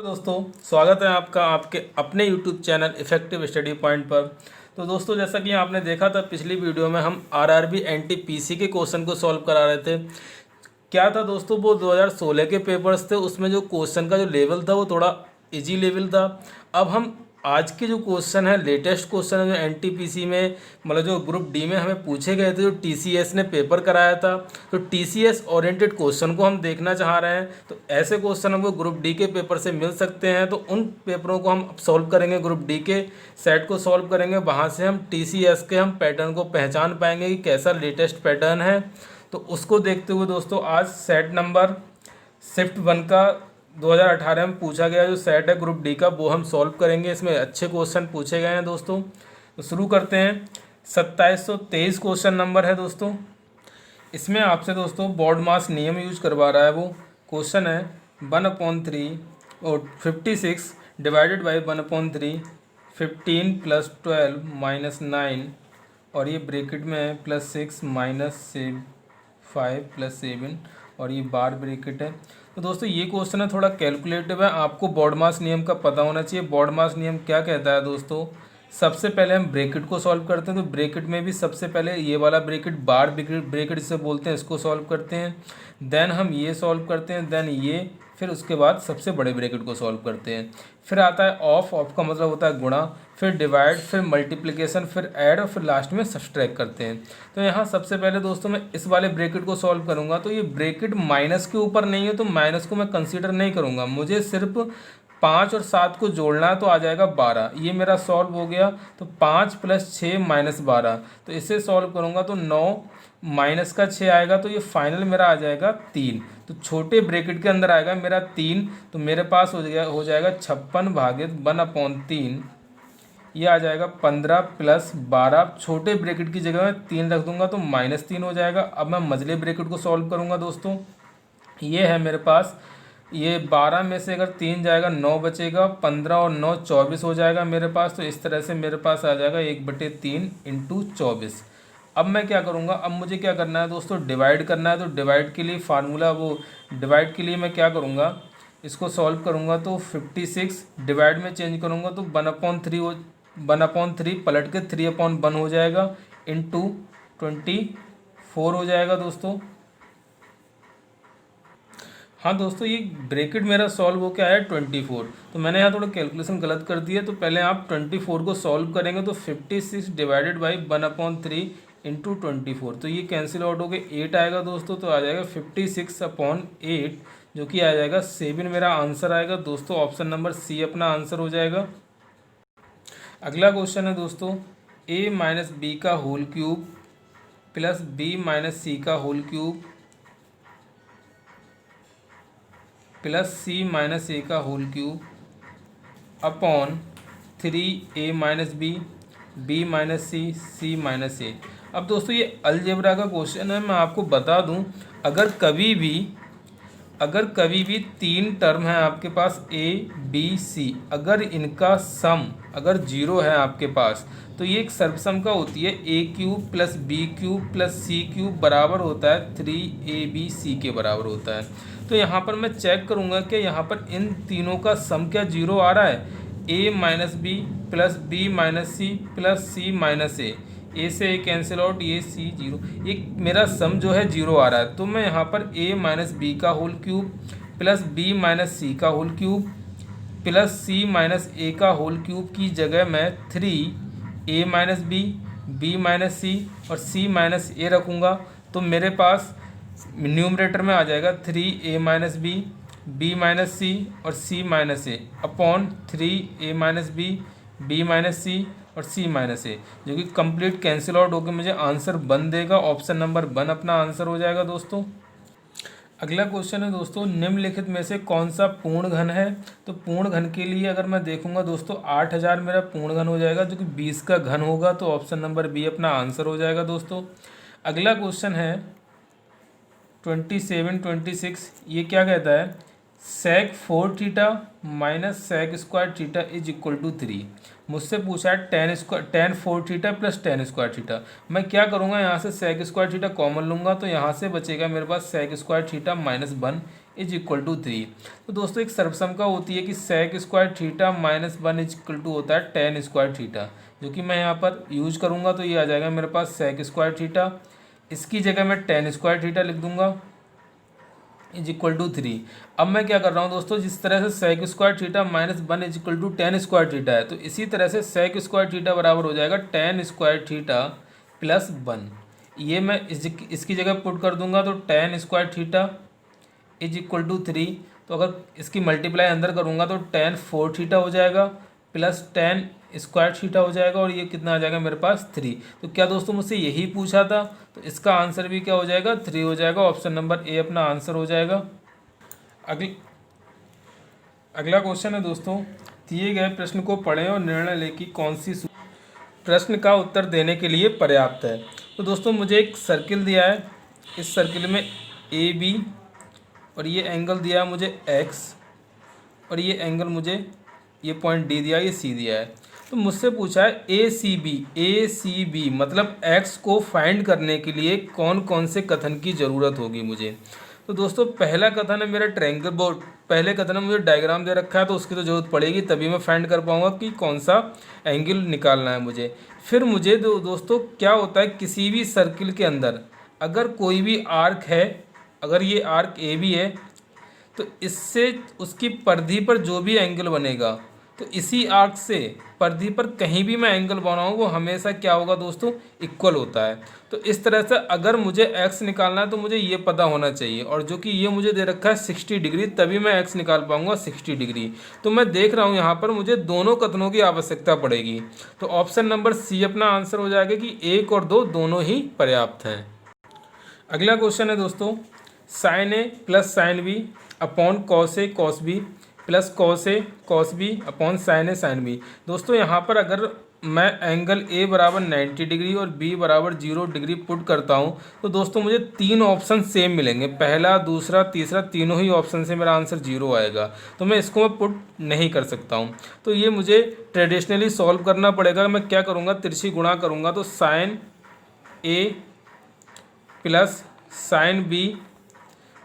दोस्तों, स्वागत है आपका आपके अपने YouTube channel effective study point पर। तो दोस्तों, जैसा कि आपने देखा था पिछली वीडियो में हम आरआरबी एनटीपीसी के क्वेश्चन को सॉल्व करा रहे थे। क्या था दोस्तों, वो 2016 के पेपर्स थे, उसमें जो क्वेश्चन का जो लेवल था वो थोड़ा इजी लेवल था। अब हम आज के जो क्वेश्चन है, लेटेस्ट क्वेश्चन है जो एनटीपीसी में मतलब जो ग्रुप डी में हमें पूछे गए थे, जो टीसीएस ने पेपर कराया था, तो टीसीएस ओरिएंटेड क्वेश्चन को हम देखना चाह रहे हैं। तो ऐसे क्वेश्चन हमको ग्रुप डी के पेपर से मिल सकते हैं, तो उन पेपरों को हम सॉल्व करेंगे। ग्रुप डी के सेट को सॉल्व करेंगे, वहाँ से हम टीसीएस के हम पैटर्न को पहचान पाएंगे कि कैसा लेटेस्ट पैटर्न है। तो उसको देखते हुए दोस्तों, आज सेट नंबर शिफ्ट 1 का 2018 में पूछा गया जो सेट है ग्रुप डी का, वो हम सॉल्व करेंगे। इसमें अच्छे क्वेश्चन पूछे गए हैं दोस्तों। तो शुरू करते हैं। 2723 क्वेश्चन नंबर है दोस्तों। इसमें आपसे दोस्तों बॉड मास नियम यूज करवा रहा है। वो क्वेश्चन है 1/3 और 56 डिवाइडेड बाई 1/3, 15 + 12 - 9 और ये ब्रैकेट में है +6 - 5 + 7 और ये बार ब्रैकेट है। तो दोस्तों ये क्वेश्चन है थोड़ा कैलकुलेटिव है, आपको बॉड मास नियम का पता होना चाहिए। बॉड मास नियम क्या कहता है दोस्तों, सबसे पहले हम ब्रैकेट को सॉल्व करते हैं। तो ब्रैकेट में भी सबसे पहले ये वाला ब्रैकेट बार ब्रैकेट से बोलते हैं, इसको सॉल्व करते हैं। देन हम ये सॉल्व करते हैं, देन ये, फिर उसके बाद सबसे बड़े ब्रैकेट को सॉल्व करते हैं। फिर आता है ऑफ, ऑफ का मतलब होता है गुणा, फिर डिवाइड, फिर मल्टीप्लिकेशन, फिर ऐड और फिर लास्ट में सब्सट्रैक्ट करते हैं। तो यहाँ सबसे पहले दोस्तों मैं इस वाले ब्रैकेट को सॉल्व करूँगा। तो ये ब्रैकेट माइनस के ऊपर नहीं है, तो माइनस को मैं कंसीडर नहीं करूँगा। मुझे सिर्फ 5 और 7 को जोड़ना है, तो आ जाएगा 12। ये मेरा सॉल्व हो गया। तो 5 + 6 - 12, तो इसे सॉल्व करूँगा तो 9 माइनस का 6 आएगा, तो ये फाइनल मेरा आ जाएगा 3। तो छोटे ब्रैकेट के अंदर आएगा मेरा 3, तो मेरे पास हो जाएगा 56 भागित 1/3। ये आ जाएगा 15 + 12। छोटे ब्रैकेट की जगह में 3 रख दूंगा तो -3 हो जाएगा। अब मैं मझले ब्रैकेट को सॉल्व करूंगा दोस्तों। ये है मेरे पास, ये 12 में से अगर 3 जाएगा 9 बचेगा, 15 और 9 24 हो जाएगा मेरे पास। तो इस तरह से मेरे पास आ जाएगा 1/3 × 24। अब मैं क्या करूँगा, अब मुझे क्या करना है दोस्तों, डिवाइड करना है। तो डिवाइड के लिए फार्मूला, वो डिवाइड के लिए मैं क्या करूँगा, इसको सॉल्व करूँगा तो 56 डिवाइड में चेंज करूँगा तो 1/3 पलट के 3/1 हो जाएगा, इंटू 24 हो जाएगा दोस्तों। हाँ दोस्तों, ये ब्रैकेट मेरा सॉल्व हो के आया 24। तो मैंने यहाँ थोड़ा कैलकुलेशन गलत कर दिया। तो पहले आप 24 को सॉल्व करेंगे तो 56 डिवाइडेड बाई 1/3 इंटू 24, तो ये कैंसिल आउट हो के 8 आएगा दोस्तों। तो आ जाएगा 56/8, जो कि आ जाएगा 7 मेरा आंसर आएगा दोस्तों। ऑप्शन नंबर सी अपना आंसर हो जाएगा। अगला क्वेश्चन है दोस्तों, a - b का whole cube plus b - c का whole cube plus c - a का whole cube upon 3a - b, b - c, c - a। अब दोस्तों ये अलजेब्रा का क्वेश्चन है। मैं आपको बता दूं, अगर कभी भी 3 टर्म है आपके पास a, b, c, अगर इनका सम अगर 0 है आपके पास, तो ये एक सर्वसम का होती है। a³ + b³ + c³ बराबर होता है 3abc के बराबर होता है। तो यहाँ पर मैं चेक करूँगा कि यहाँ पर इन तीनों का सम क्या 0 आ रहा है। a - b + b - c + c - a, ए से ए कैंसिल आउट, ये सी 0, ये मेरा सम जो है 0 आ रहा है। तो मैं यहाँ पर a - b का whole cube plus b - c का whole cube plus c - a का होल क्यूब की जगह मैं 3a - b, b - c और c - a रखूँगा। तो मेरे पास न्यूमरेटर में आ जाएगा 3a - b, b - c और c - a upon 3a - b, b - c और c - a, जो कि कंप्लीट कैंसिल आउट होकर मुझे आंसर 1 देगा। ऑप्शन नंबर 1 अपना आंसर हो जाएगा दोस्तों। अगला क्वेश्चन है दोस्तों, निम्नलिखित में से कौन सा पूर्ण घन है। तो पूर्ण घन के लिए अगर मैं देखूंगा दोस्तों, 8000 मेरा पूर्ण घन हो जाएगा, जो कि 20 का घन होगा। तो ऑप्शन नंबर बी अपना आंसर हो जाएगा दोस्तों। अगला क्वेश्चन है 2726। ये क्या कहता है, sec 4θ - sec² θ = 3। मुझसे पूछा है tan 4θ + tan square θ। मैं क्या करूँगा, यहाँ से sec² θ कॉमन लूँगा, तो यहाँ से बचेगा मेरे पास sec² θ - 1। Is equal to 3। तो दोस्तों एक सर्वसम का होती है कि sec square theta minus 1 is equal to होता है टेन स्क्वायर थीटा, जो कि मैं यहाँ पर यूज करूँगा तो ये आ जाएगा मेरे पास सेक स्क्वायर थीटा, इसकी जगह मैं टेन स्क्वायर थीटा लिख दूंगा इज इक्वल टू 3। अब मैं क्या कर रहा हूँ दोस्तों, जिस तरह से sec square theta minus 1 is equal to tan square theta है, तो इसी तरह से सेक स्क्वायर थीटा बराबर हो जाएगा टेन स्क्वायर थीटा प्लस 1। ये मैं इसकी जगह पुट कर दूंगा तो tan square theta is equal to 3। तो अगर इसकी मल्टीप्लाई अंदर करूँगा तो टेन फोर थीटा हो जाएगा प्लस टेन स्क्वायर थीटा हो जाएगा, और ये कितना आ जाएगा मेरे पास 3। तो क्या दोस्तों मुझसे यही पूछा था, तो इसका आंसर भी क्या हो जाएगा 3 हो जाएगा। ऑप्शन नंबर ए अपना आंसर हो जाएगा। अगला क्वेश्चन है दोस्तों, दिए गए प्रश्न को पढ़ें और निर्णय लें कि कौन सी प्रश्न का उत्तर देने के लिए पर्याप्त है। तो दोस्तों मुझे एक सर्किल दिया है, इस सर्किल में ए बी और ये एंगल दिया है मुझे एक्स, और ये एंगल मुझे ये पॉइंट डी दिया है, ये सी दिया है। तो मुझसे पूछा है ए सी बी मतलब एक्स को फाइंड करने के लिए कौन कौन से कथन की ज़रूरत होगी मुझे। तो दोस्तों पहला कथन है मेरा ट्रायंगल बोर्ड, पहले कथन में मुझे डायग्राम दे रखा है तो उसकी तो ज़रूरत पड़ेगी, तभी मैं फाइंड कर पाऊँगा कि कौन सा एंगल निकालना है मुझे। फिर मुझे दोस्तों क्या होता है, किसी भी सर्किल के अंदर अगर कोई भी आर्क है, अगर ये आर्क ए बी है, तो इससे उसकी परिधि पर जो भी एंगल बनेगा, तो इसी आर्क से परिधि पर कहीं भी मैं एंगल बनाऊँ वो हमेशा क्या होगा दोस्तों, इक्वल होता है। तो इस तरह से अगर मुझे एक्स निकालना है तो मुझे ये पता होना चाहिए, और जो कि ये मुझे दे रखा है 60 डिग्री, तभी मैं एक्स निकाल पाऊंगा 60 डिग्री। तो मैं देख रहा हूँ यहाँ पर मुझे दोनों कथनों की आवश्यकता पड़ेगी। तो ऑप्शन नंबर सी अपना आंसर हो जाएगा कि 1 और 2 दोनों ही पर्याप्त हैं। अगला क्वेश्चन है दोस्तों, sin A plus sin B upon cos A cos B plus cos A cos B upon sin A sin B. दोस्तों यहाँ पर अगर मैं एंगल ए बराबर 90 डिग्री और बी बराबर 0 डिग्री पुट करता हूँ तो दोस्तों मुझे तीन ऑप्शन सेम मिलेंगे, पहला दूसरा तीसरा, तीनों ही ऑप्शन से मेरा आंसर 0 आएगा। तो मैं इसको मैं पुट नहीं कर सकता हूँ, तो ये मुझे ट्रेडिशनली सॉल्व करना पड़ेगा। मैं क्या करूँगा, तिरछी गुणा करूँगा, तो sign A plus sin B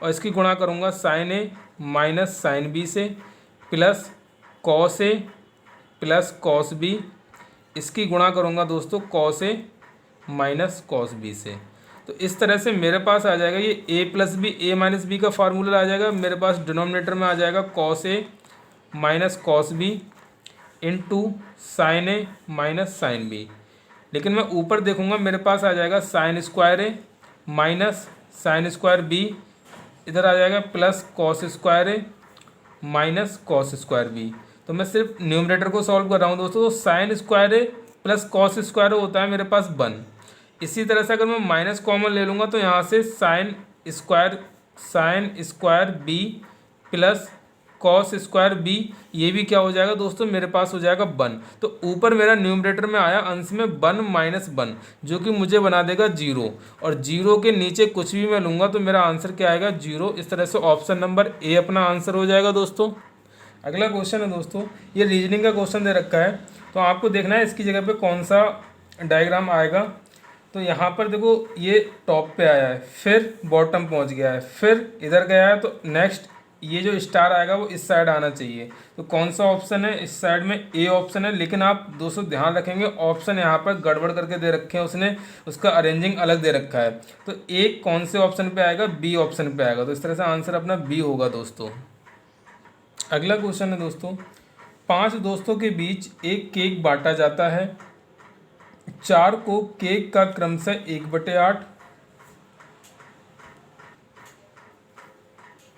और इसकी गुणा करूँगा sign A minus sin B से, प्लस कॉस ए प्लस कॉस बी, इसकी गुणा करूँगा दोस्तों cos A minus cos B से। तो इस तरह से मेरे पास आ जाएगा ये A plus B, A minus B का फार्मूला आ जाएगा मेरे पास, डिनोमिनेटर में आ जाएगा cos A minus cos B into sin A minus sin B. लेकिन मैं ऊपर देखूँगा मेरे पास आ जाएगा sin square A minus sin square B, इधर आ जाएगा plus cos square A minus cos square B. तो मैं सिर्फ न्यूमरेटर को सॉल्व कर रहा हूँ दोस्तों। तो साइन स्क्वायर ए प्लस कॉस स्क्वायर होता है मेरे पास 1। इसी तरह से अगर मैं माइनस कॉमन ले लूँगा तो यहाँ से sine square B plus cos square B, ये भी क्या हो जाएगा दोस्तों, मेरे पास हो जाएगा 1। तो ऊपर मेरा न्यूमरेटर में आया अंश में 1 माइनस 1, जो कि मुझे बना देगा 0, और 0 के नीचे कुछ भी मैं लूँगा तो मेरा आंसर क्या आएगा 0। इस तरह से ऑप्शन नंबर ए अपना आंसर हो जाएगा दोस्तों। अगला क्वेश्चन है दोस्तों, ये रीजनिंग का क्वेश्चन दे रखा है, तो आपको देखना है इसकी जगह पे कौन सा डायग्राम आएगा। तो यहाँ पर देखो ये टॉप पे आया है, फिर बॉटम पहुँच गया है, फिर इधर गया है, तो नेक्स्ट ये जो स्टार आएगा वो इस साइड आना चाहिए। तो कौन सा ऑप्शन है, इस साइड में ए ऑप्शन है। लेकिन आप दोस्तों ध्यान रखेंगे ऑप्शन यहाँ पर गड़बड़ करके दे रखे हैं उसने, उसका अरेंजिंग अलग दे रखा है। तो ए कौन से ऑप्शन पे आएगा, बी ऑप्शन पे आएगा। तो इस तरह से आंसर अपना बी होगा दोस्तों। अगला क्वेश्चन है दोस्तों, 5 दोस्तों के बीच एक केक बांटा जाता है। 4 को केक का क्रमशः 1/8,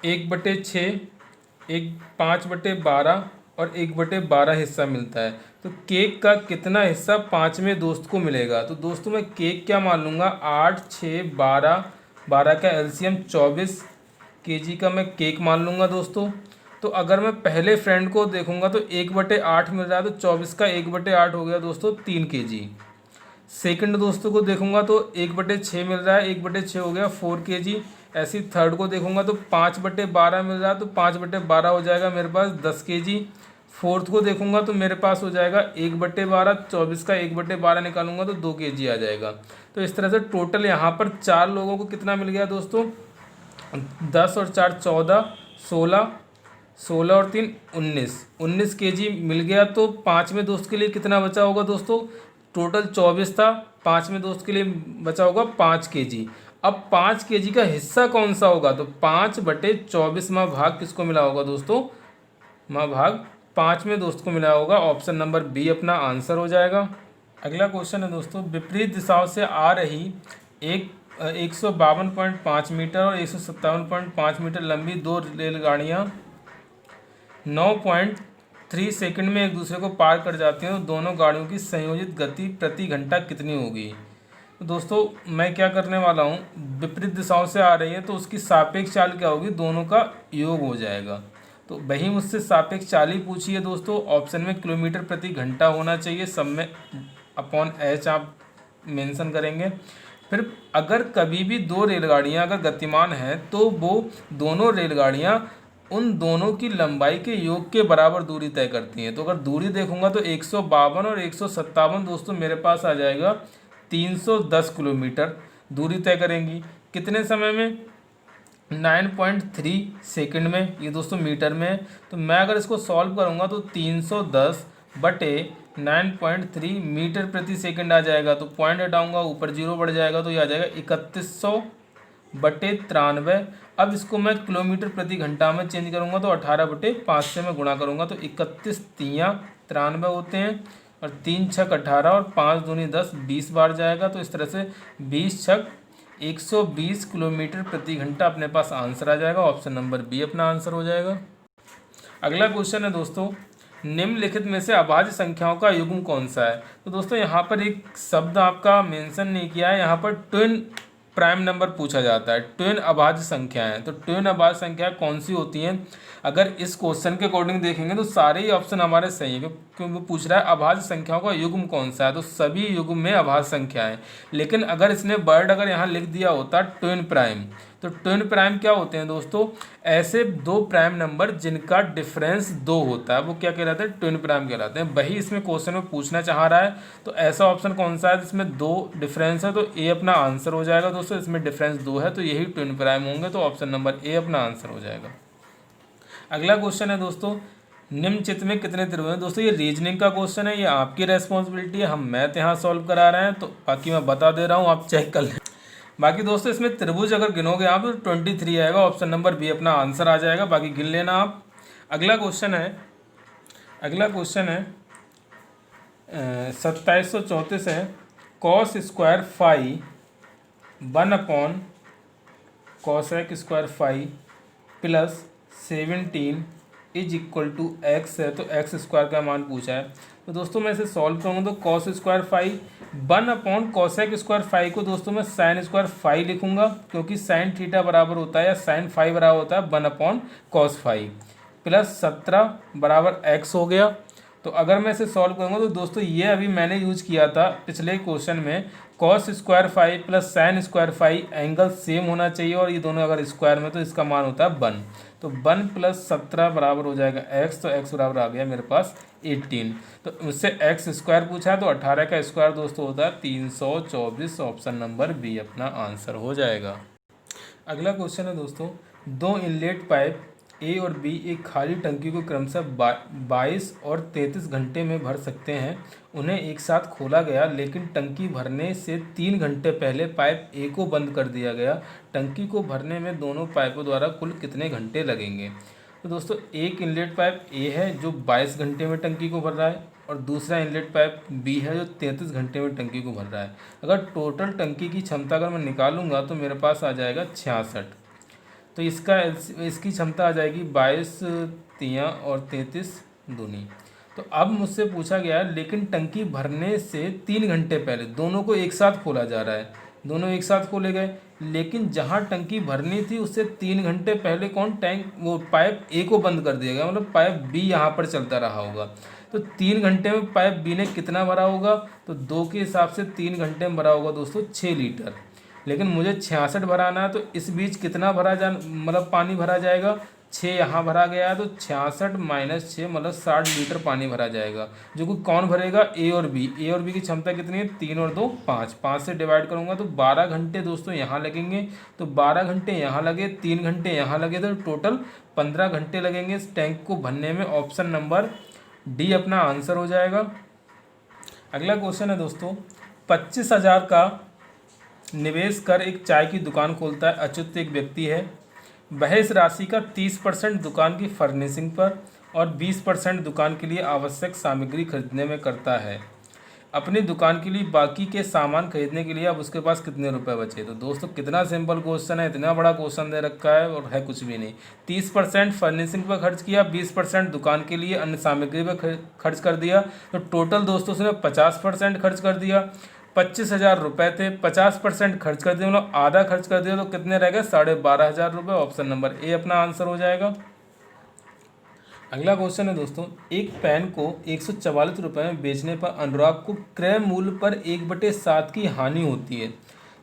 1/6, 5/12 और 1/12 हिस्सा मिलता है। तो केक का कितना हिस्सा 5वें दोस्त को मिलेगा। तो दोस्तों मैं केक क्या मान लूँगा, 8, 6, 12, 12 का एलसीएम 24 केजी का मैं केक मान लूँगा दोस्तों। तो अगर मैं पहले फ्रेंड को देखूँगा तो 1/8 मिल रहा है, तो 24 का 1/8 हो गया दोस्तों 3 केजी। सेकंड दोस्तों को देखूंगा तो 1/6 मिल रहा है, 1/6 हो गया 4 केजी। ऐसी थर्ड को देखूंगा तो 5/12 मिल रहा है, तो 5/12 हो जाएगा मेरे पास 10 केजी। फोर्थ को देखूंगा तो मेरे पास हो जाएगा 1/12, 24 का 1/12 निकालूंगा तो 2 केजी आ जाएगा। तो इस तरह से टोटल यहाँ पर 4 लोगों को कितना मिल गया दोस्तों, 10 और 4 14, 16, 16 और 3 19, 19 केजी मिल गया। तो पाँचवें दोस्त के लिए कितना बचा होगा दोस्तों? टोटल 24 था, पाँचवें दोस्त के लिए बचा होगा 5 केजी। अब 5 केजी का हिस्सा कौन सा होगा? तो 5/24 माँ भाग किसको मिला होगा दोस्तों? माँ भाग पाँचवें दोस्त को मिला होगा। ऑप्शन नंबर बी अपना आंसर हो जाएगा। अगला क्वेश्चन है दोस्तों, विपरीत दिशाओं से आ रही एक 152.5 मीटर और 157.5 मीटर लंबी दो रेलगाड़ियाँ 9.3 सेकंड में एक दूसरे को पार कर जाती हैं, तो दोनों गाड़ियों की संयोजित गति प्रति घंटा कितनी होगी? तो दोस्तों मैं क्या करने वाला हूँ, विपरीत दिशाओं से आ रही है तो उसकी सापेक्ष चाल क्या होगी? दोनों का योग हो जाएगा। तो वही मुझसे सापेक्ष चाल ही पूछी है दोस्तों। ऑप्शन में किलोमीटर प्रति घंटा होना चाहिए, सब में अपॉन एच आप मेंशन करेंगे। फिर अगर कभी भी दो रेलगाड़ियां अगर गतिमान हैं तो वो दोनों रेलगाड़ियां उन दोनों की लंबाई के योग के बराबर दूरी तय करती हैं। तो अगर दूरी देखूंगा तो 152 और 157 दोस्तों मेरे पास आ जाएगा 310 किलोमीटर दूरी तय करेंगी। कितने समय में? 9.3 सेकंड में। ये दोस्तों मीटर में है। तो मैं अगर इसको सॉल्व करूंगा तो 310 बटे 9.3 मीटर प्रति सेकंड आ जाएगा। तो पॉइंट हटाऊंगा, ऊपर जीरो बढ़ जाएगा, तो ये आ जाएगा 3100/93। अब इसको मैं किलोमीटर प्रति घंटा में चेंज करूंगा तो 18/5 से मैं गुणा करूंगा तो 31 तियाँ 93 होते हैं, और 3 छक 18 और 5 दूनी 10, 20 बार जाएगा। तो इस तरह से 20 छक 120 किलोमीटर प्रति घंटा अपने पास आंसर आ जाएगा। ऑप्शन नंबर बी अपना आंसर हो जाएगा। अगला क्वेश्चन है दोस्तों, निम्नलिखित में से अभाज्य संख्याओं का युग्म कौन सा है? तो दोस्तों यहाँ पर एक शब्द आपका मेंशन नहीं किया है, यहाँ पर ट्विन प्राइम नंबर पूछा जाता है। ट्विन अभाज्य संख्याएं, तो ट्विन अभाज्य संख्याएं कौन सी होती हैं? अगर इस क्वेश्चन के अकॉर्डिंग देखेंगे तो सारे ही ऑप्शन हमारे सही है, क्योंकि वो पूछ रहा है अभाज्य संख्याओं का युग्म कौन सा है, तो सभी युग्म में अभाज्य संख्याएं। लेकिन अगर इसने वर्ड अगर यहाँ लिख दिया होता ट्विन प्राइम, तो ट्विन प्राइम क्या होते हैं दोस्तों? ऐसे दो प्राइम नंबर जिनका डिफरेंस 2 होता है, वो क्या कहलाते हैं? ट्विन प्राइम कहलाते हैं। वही इसमें क्वेश्चन में पूछना चाह रहा है। तो ऐसा ऑप्शन कौन सा है जिसमें 2 डिफरेंस है? तो ए अपना आंसर हो जाएगा दोस्तों। इसमें डिफरेंस 2 है तो यही ट्विन प्राइम होंगे, तो ऑप्शन नंबर ए अपना आंसर हो जाएगा। अगला क्वेश्चन है दोस्तों, निम्न चित्र में कितने त्रिभुज हैं? दोस्तों ये रीजनिंग का क्वेश्चन है, ये आपकी रेस्पॉन्सिबिलिटी है, हम मैथ यहाँ सॉल्व करा रहे हैं, तो बाकी मैं बता दे रहा हूँ, आप चेक कर लें। बाकी दोस्तों इसमें त्रिभुज अगर गिनोगे आप तो 23 आएगा। ऑप्शन नंबर बी अपना आंसर आ जाएगा, बाकी गिन लेना आप। अगला क्वेश्चन है 2734 है, cos square phi 1 cosec square phi plus 17 is equal to x है। तो एक्स स्क्वायर का मान पूछा है, तो दोस्तों मैं इसे सॉल्व करूँगा तो cos square phi 1 cosec square phi को दोस्तों मैं साइन स्क्वायर फाई लिखूंगा, क्योंकि साइन थीटा बराबर होता है या साइन फाई बराबर होता है 1 cos फाई, प्लस 17 बराबर एक्स हो गया। तो अगर मैं इसे सॉल्व करूँगा तो दोस्तों ये अभी मैंने यूज किया था पिछले क्वेश्चन में, cos square phi plus sine square phi angle same होना चाहिए, और ये दोनों अगर स्क्वायर में तो इसका मान होता है 1। तो 1 + 17 बराबर हो जाएगा एक्स, तो एक्स बराबर आ गया मेरे पास 18। तो मुझसे एक्स स्क्वायर पूछा है, तो 18 का स्क्वायर दोस्तों होता है 324। ऑप्शन नंबर बी अपना आंसर हो जाएगा। अगला क्वेश्चन है दोस्तों, दो इनलेट पाइप ए और बी एक खाली टंकी को क्रमशः 22 और 33 घंटे में भर सकते हैं। उन्हें एक साथ खोला गया, लेकिन टंकी भरने से 3 घंटे पहले पाइप ए को बंद कर दिया गया। टंकी को भरने में दोनों पाइपों द्वारा कुल कितने घंटे लगेंगे? तो दोस्तों एक इनलेट पाइप ए है जो 22 घंटे में टंकी को भर रहा है, और दूसरा इनलेट पाइप बी है जो 33 घंटे में टंकी को भर रहा है। अगर टोटल टंकी की क्षमता अगर मैं निकालूंगा तो मेरे पास आ जाएगा 66। तो इसकी क्षमता आ जाएगी 22 तियाँ और 33 दूनी। तो अब मुझसे पूछा गया लेकिन टंकी भरने से 3 घंटे पहले, दोनों को एक साथ खोला जा रहा है, दोनों एक साथ खोले गए, लेकिन जहाँ टंकी भरनी थी उससे 3 घंटे पहले वो पाइप ए को बंद कर दिया गया, मतलब पाइप बी यहाँ पर चलता रहा होगा। तो 3 घंटे में पाइप बी ने कितना भरा होगा? तो 2 के हिसाब से 3 घंटे में भरा होगा दोस्तों 6 लीटर, लेकिन मुझे 66 भराना है। तो इस बीच कितना मतलब पानी भरा जाएगा? 6 यहाँ भरा गया है तो 66 माइनस 6 मतलब 60 लीटर पानी भरा जाएगा, जो कि कौन भरेगा, ए और बी। ए और बी की क्षमता कितनी है, 3 और 2 5, 5 से डिवाइड करूँगा तो 12 घंटे दोस्तों यहाँ लगेंगे। तो 12 घंटे यहाँ लगे, 3 घंटे यहाँ लगे, तो टोटल 15 घंटे लगेंगे इस टैंक को भरने में। ऑप्शन नंबर डी अपना आंसर हो जाएगा। अगला क्वेश्चन है दोस्तों, 25,000 का निवेश कर एक चाय की दुकान खोलता है। अच्युत एक व्यक्ति है, वह इस राशि का 30% दुकान की फर्निशिंग पर और 20% दुकान के लिए आवश्यक सामग्री खरीदने में करता है। अपनी दुकान के लिए बाकी के सामान खरीदने के लिए अब उसके पास कितने रुपए बचे। तो दोस्तों कितना सिंपल क्वेश्चन है, इतना बड़ा क्वेश्चन दे रखा है और है कुछ भी नहीं। 30% फर्निशिंग पर खर्च किया, 20% दुकान के लिए अन्य सामग्री पर खर्च कर दिया, तो टोटल दोस्तों उसने 50% खर्च कर दिया। 25,000 रुपये थे, 50% खर्च कर दिया मतलब आधा खर्च कर दिया, तो कितने रह गए, 12,500 रुपये। ऑप्शन नंबर ए अपना आंसर हो जाएगा। अगला क्वेश्चन है दोस्तों, एक पेन को 144 रुपये में बेचने पर अनुराग को क्रय मूल्य पर 1/7 की हानि होती है।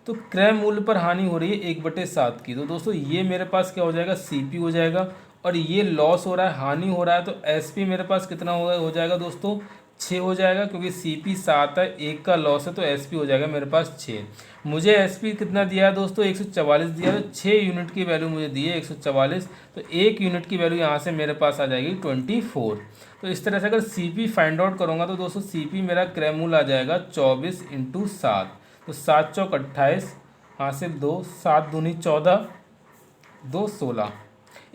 तो क्रय मूल्य पर हानि हो रही है 1/7 की, तो दोस्तों ये मेरे पास क्या हो जाएगा, सीपी हो जाएगा। और ये लॉस हो रहा है, हानि हो रहा है, तो एसपी मेरे पास कितना हो जाएगा दोस्तों, 6 हो जाएगा, क्योंकि सीपी 7 है, 1 का लॉस है, तो एसपी हो जाएगा मेरे पास 6। मुझे एसपी कितना दिया है दोस्तों, 144 दिया है, तो 6 यूनिट की वैल्यू मुझे दी है 144, तो 1 यूनिट की वैल्यू यहाँ से मेरे पास आ जाएगी 24। तो इस तरह से अगर सीपी फाइंड आउट करूँगा तो दोस्तों सीपी मेरा क्रय मूल्य आ जाएगा 24 × 7, तो 7 चौक 28, यहाँ से 2, 7 दूनी 14, 2 16,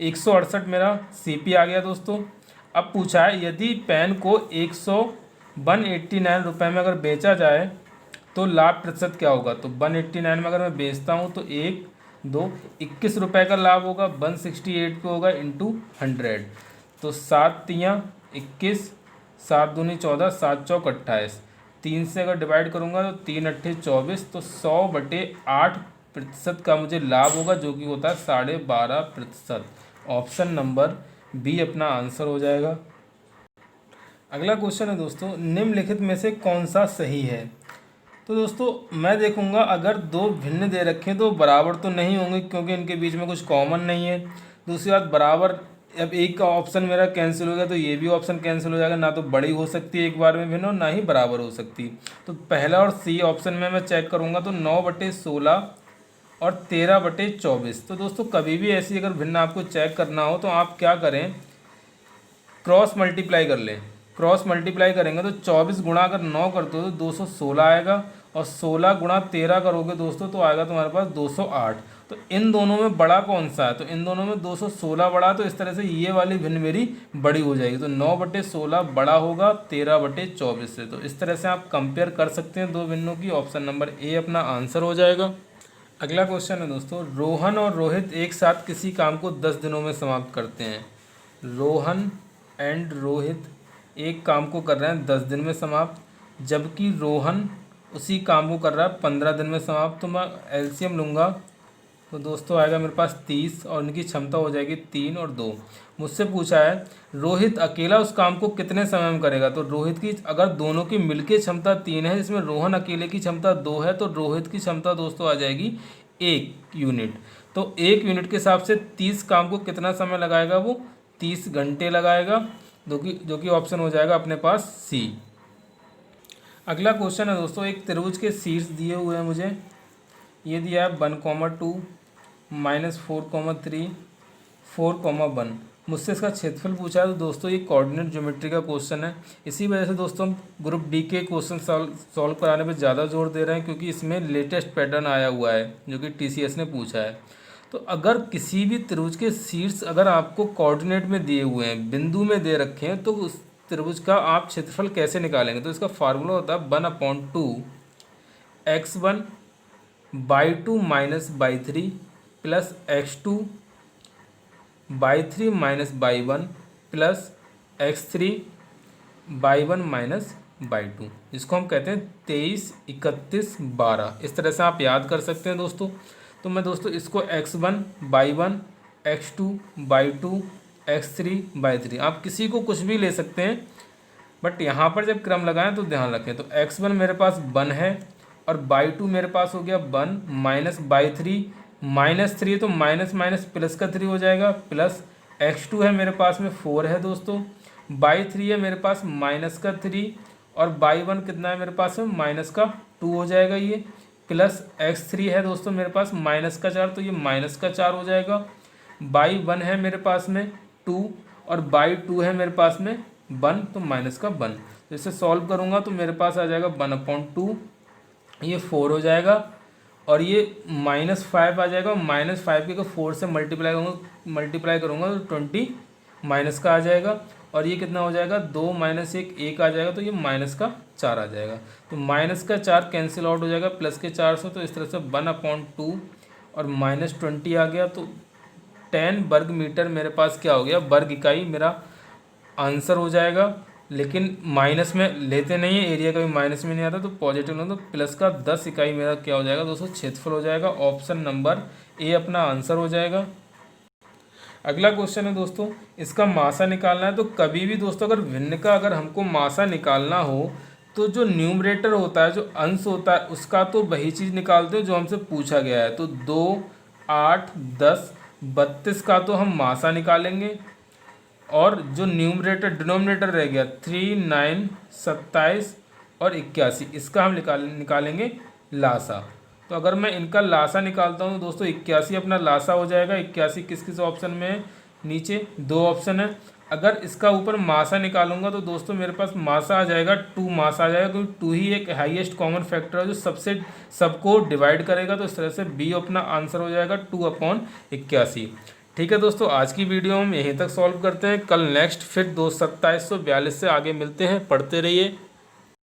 168 मेरा सीपी आ गया दोस्तों। अब पूछा है यदि पेन को 189 रुपये में अगर बेचा जाए तो लाभ प्रतिशत क्या होगा। तो 189 में अगर मैं बेचता हूँ तो 1 2 21 रुपये का लाभ होगा, 168 पे होगा इंटू 100, तो 7 तियाँ 21, 7 दूनी 14, 7 चौक 28, 3 से अगर डिवाइड करूँगा तो 3 अट्ठे 24, तो 100/8% का मुझे लाभ होगा, जो कि होता है 12.5%। ऑप्शन नंबर बी अपना आंसर हो जाएगा। अगला क्वेश्चन है दोस्तों, निम्नलिखित में से कौन सा सही है। तो दोस्तों मैं देखूंगा अगर दो भिन्न दे रखे तो बराबर तो नहीं होंगे, क्योंकि इनके बीच में कुछ कॉमन नहीं है। दूसरी बात, बराबर, अब एक का ऑप्शन मेरा कैंसिल हो गया तो ये भी ऑप्शन कैंसिल हो जाएगा, ना तो बड़ी हो सकती है एक बार में भिन्न और ना ही बराबर हो सकती। तो पहला और सी ऑप्शन में मैं चेक करूँगा, तो 9/16 और 13/24। तो दोस्तों कभी भी ऐसी अगर भिन्न आपको चेक करना हो तो आप क्या करें, क्रॉस मल्टीप्लाई कर लें। क्रॉस मल्टीप्लाई करेंगे तो 24 गुणा अगर 9 करते हो तो 216 आएगा, और 16 गुणा 13 करोगे दोस्तों तो आएगा तुम्हारे पास 208। तो इन दोनों में बड़ा कौन सा है, तो इन दोनों में 216 बड़ा, तो इस तरह से ये वाली भिन्न मेरी बड़ी हो जाएगी। तो 9/16 बड़ा होगा 13/24 से। तो इस तरह से आप कंपेयर कर सकते हैं दो भिन्नों की। ऑप्शन नंबर ए अपना आंसर हो जाएगा। अगला क्वेश्चन है दोस्तों, रोहन और रोहित एक साथ किसी काम को 10 दिनों में समाप्त करते हैं। रोहन एंड रोहित एक काम को कर रहे हैं 10 दिन में समाप्त, जबकि रोहन उसी काम को कर रहा है 15 दिन में समाप्त। तो मैं एलसीएम लूँगा तो दोस्तों आएगा मेरे पास 30, और इनकी क्षमता हो जाएगी 3 और 2। मुझसे पूछा है रोहित अकेला उस काम को कितने समय में करेगा। तो रोहित की अगर दोनों की मिलके क्षमता 3 है, जिसमें रोहन अकेले की क्षमता 2 है, तो रोहित की क्षमता दोस्तों आ जाएगी 1 यूनिट। तो 1 यूनिट के हिसाब से 30 काम को कितना समय लगाएगा, वो 30 घंटे लगाएगा, जो कि ऑप्शन हो जाएगा अपने पास सी। अगला क्वेश्चन है दोस्तों, एक त्रिभुज के शीर्ष दिए हुए हैं मुझे, ये दिया है 1,2 -4,3 4,1। मुझसे इसका क्षेत्रफल पूछा है। तो दोस्तों ये कोऑर्डिनेट ज्योमेट्री का क्वेश्चन है, इसी वजह से दोस्तों हम ग्रुप डी के क्वेश्चन सॉल्व कराने पर ज़्यादा जोर दे रहे हैं, क्योंकि इसमें लेटेस्ट पैटर्न आया हुआ है जो कि टीसीएस ने पूछा है। तो अगर किसी भी त्रिभुज के शीर्ष अगर आपको कोऑर्डिनेट में दिए हुए हैं, बिंदु में दे रखे हैं, तो उस त्रिभुज का आप क्षेत्रफल कैसे निकालेंगे। तो इसका फार्मूला होता है 1/2 x1/2 - y3 plus x2/3 - y1 plus x3/1 - y2। इसको हम कहते हैं 23, 31, 12। इस तरह से आप याद कर सकते हैं दोस्तों। तो मैं दोस्तों इसको x1/1, x2/2, x3/3, आप किसी को कुछ भी ले सकते हैं, बट यहाँ पर जब क्रम लगाएं तो ध्यान रखें। तो x1 मेरे पास 1 है, और y2 मेरे पास हो गया 1 माइनस y3 -3, तो माइनस माइनस प्लस का 3 हो जाएगा, प्लस x2 है मेरे पास में 4 है दोस्तों, y3 है मेरे पास -3 और y1 कितना है मेरे पास में -2 हो जाएगा ये, प्लस x3 है दोस्तों मेरे पास -4 तो ये -4 हो जाएगा, y1 है मेरे पास में 2 और y2 है मेरे पास में 1 तो -1। तो इसे सॉल्व करूँगा तो मेरे पास आ जाएगा 1/2, ये 4 हो जाएगा और ये -5 आ जाएगा, -5 के अगर 4 से मल्टीप्लाई करूँगा तो 20 माइनस का आ जाएगा और ये कितना हो जाएगा 2 - 1 1 आ जाएगा तो ये -4 आ जाएगा। तो -4 कैंसिल आउट हो जाएगा प्लस के 4 से, तो इस तरह से 1/2 और -20 आ गया। तो 10 वर्ग मीटर मेरे पास क्या हो गया, वर्ग इकाई मेरा आंसर हो जाएगा। लेकिन माइनस में लेते नहीं है, एरिया का भी माइनस में नहीं आता तो पॉजिटिव ना, तो प्लस का 10 इकाई मेरा क्या हो जाएगा दोस्तों, क्षेत्रफल हो जाएगा। ऑप्शन नंबर ए अपना आंसर हो जाएगा। अगला क्वेश्चन है दोस्तों, इसका मासा निकालना है। तो कभी भी दोस्तों अगर भिन्न का अगर हमको मासा निकालना हो तो जो न्यूमरेटर होता है, जो अंश होता है, उसका तो वही चीज़ निकालते हो जो हमसे पूछा गया है। तो 2, 8, 10, 32 का तो हम मासा निकालेंगे और जो न्यूमरेटर डिनोमिनेटर रह गया 3, 9, 27 और 81, इसका हम निकालेंगे लासा। तो अगर मैं इनका लासा निकालता हूँ दोस्तों, 81 अपना लासा हो जाएगा। 81 किस किस ऑप्शन में है, नीचे 2 ऑप्शन है। अगर इसका ऊपर मासा निकालूंगा तो दोस्तों मेरे पास मासा आ जाएगा 2 मासा आ जाएगा, क्योंकि 2 ही एक हाईएस्ट कॉमन फैक्टर है जो सबको डिवाइड करेगा। तो इस तरह से बी अपना आंसर हो जाएगा 2/81। ठीक है दोस्तों, आज की वीडियो हम यहीं तक सॉल्व करते हैं। कल नेक्स्ट फिर 2742 से आगे मिलते हैं। पढ़ते रहिए।